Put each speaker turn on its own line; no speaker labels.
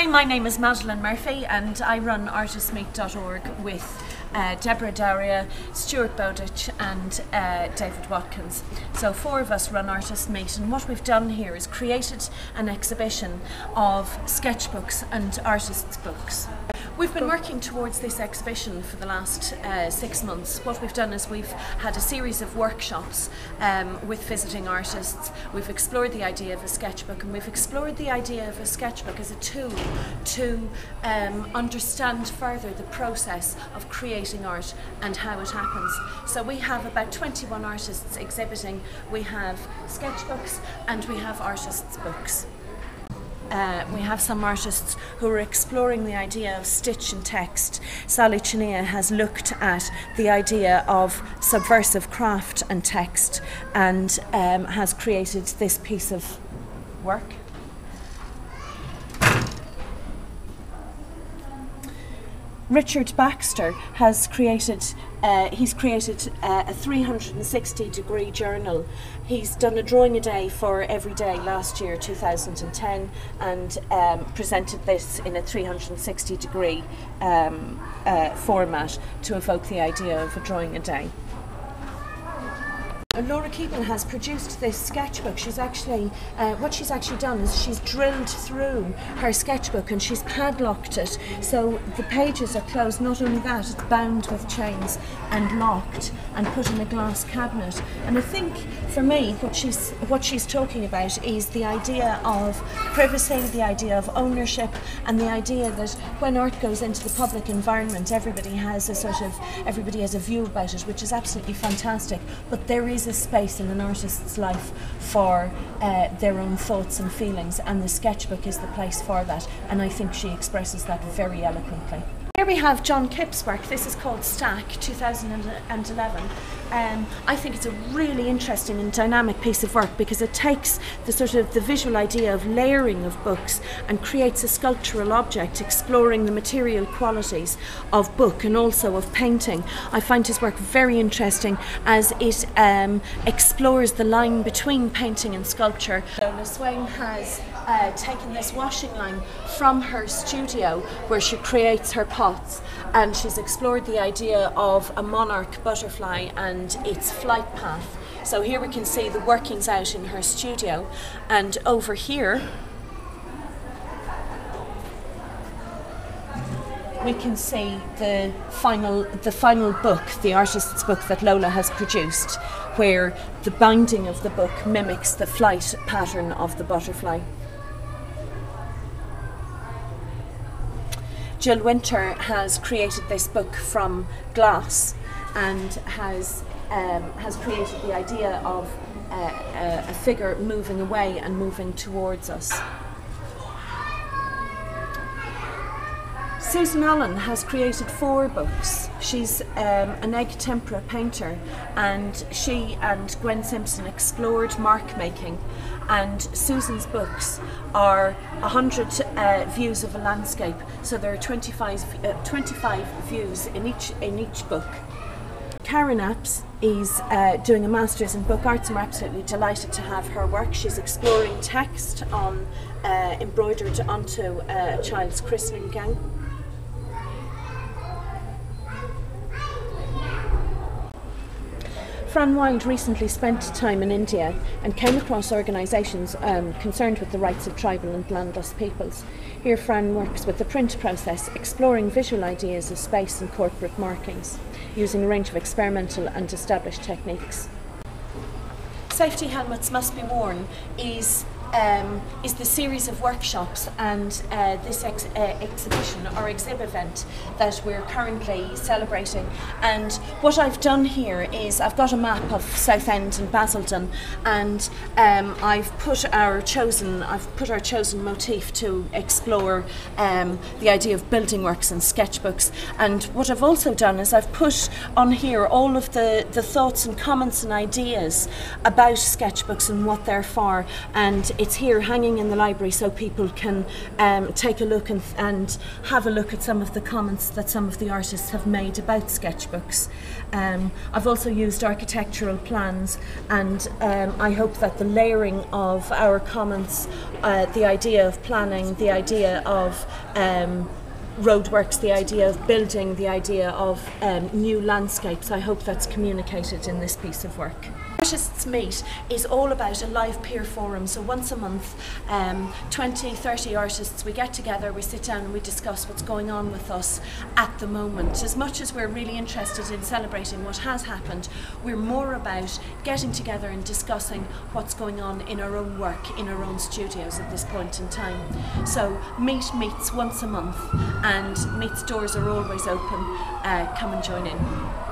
Hi, my name is Madelaine Murphy and I run artistmeet.org with Deborah Dowria, Stuart Bowditch and David Watkins. So 4 of us run Artist Meet, and what we've done here is created an exhibition of sketchbooks and artists' books. We've been working towards this exhibition for the last 6 months. What we've done is we've had a series of workshops with visiting artists. We've explored the idea of a sketchbook, and we've explored the idea of a sketchbook as a tool to understand further the process of creating art and how it happens. So we have about 21 artists exhibiting. We have sketchbooks and we have artists' books. We have some artists who are exploring the idea of stitch and text. Sally Chania has looked at the idea of subversive craft and text and has created this piece of work. Richard Baxter has created a 360-degree journal. He's done a drawing a day for every day last year, 2010, and presented this in a 360-degree format to evoke the idea of a drawing a day. Laura Keeble has produced this sketchbook. She's actually, what she's actually done is she's drilled through her sketchbook and she's padlocked it so the pages are closed. Not only that, it's bound with chains and locked and put in a glass cabinet. And I think for me what she's talking about is the idea of privacy, the idea of ownership, and the idea that when art goes into the public environment, everybody has a view about it, which is absolutely fantastic. But there is a space in an artist's life for their own thoughts and feelings, and the sketchbook is the place for that, and I think she expresses that very eloquently. Here we have John Kipp's work. This is called Stack 2011. I think it's a really interesting and dynamic piece of work because it takes the visual idea of layering of books and creates a sculptural object exploring the material qualities of book and also of painting. I find his work very interesting as it explores the line between painting and sculpture. Lola Swain has taken this washing line from her studio where she creates her pots, and she's explored the idea of a monarch butterfly and its flight path. So here we can see the workings out in her studio, and over here we can see the final book, the artist's book that Lola has produced, where the binding of the book mimics the flight pattern of the butterfly. Jill Winter has created this book from glass and has created the idea of a figure moving away and moving towards us. Susan Allen has created 4 books. She's an egg tempera painter, and she and Gwen Simpson explored mark making, and Susan's books are 100 views of a landscape, so there are 25 views in each book. Karen Apps is doing a Masters in Book Arts, and we're absolutely delighted to have her work. She's exploring text on embroidered onto a child's christening gown. Fran Wilde recently spent time in India and came across organisations concerned with the rights of tribal and landless peoples. Here Fran works with the print process, exploring visual ideas of space and corporate markings, using a range of experimental and established techniques. Safety Helmets Must Be Worn is the series of workshops and this exhibition or exhibit event that we're currently celebrating. And what I've done here is I've got a map of Southend and Basildon, and I've put our chosen motif to explore the idea of building works and sketchbooks. And what I've also done is I've put on here all of the thoughts and comments and ideas about sketchbooks and what they're for, and it's here hanging in the library so people can take a look and have a look at some of the comments that some of the artists have made about sketchbooks. I've also used architectural plans, and I hope that the layering of our comments, the idea of planning, the idea of roadworks, the idea of building, the idea of new landscapes, I hope that's communicated in this piece of work. Artists Meet is all about a live peer forum, so once a month 20-30 artists, we get together, we sit down and we discuss what's going on with us at the moment. As much as we're really interested in celebrating what has happened, we're more about getting together and discussing what's going on in our own work, in our own studios at this point in time. So Meet meets once a month, and Meet's doors are always open. Come and join in.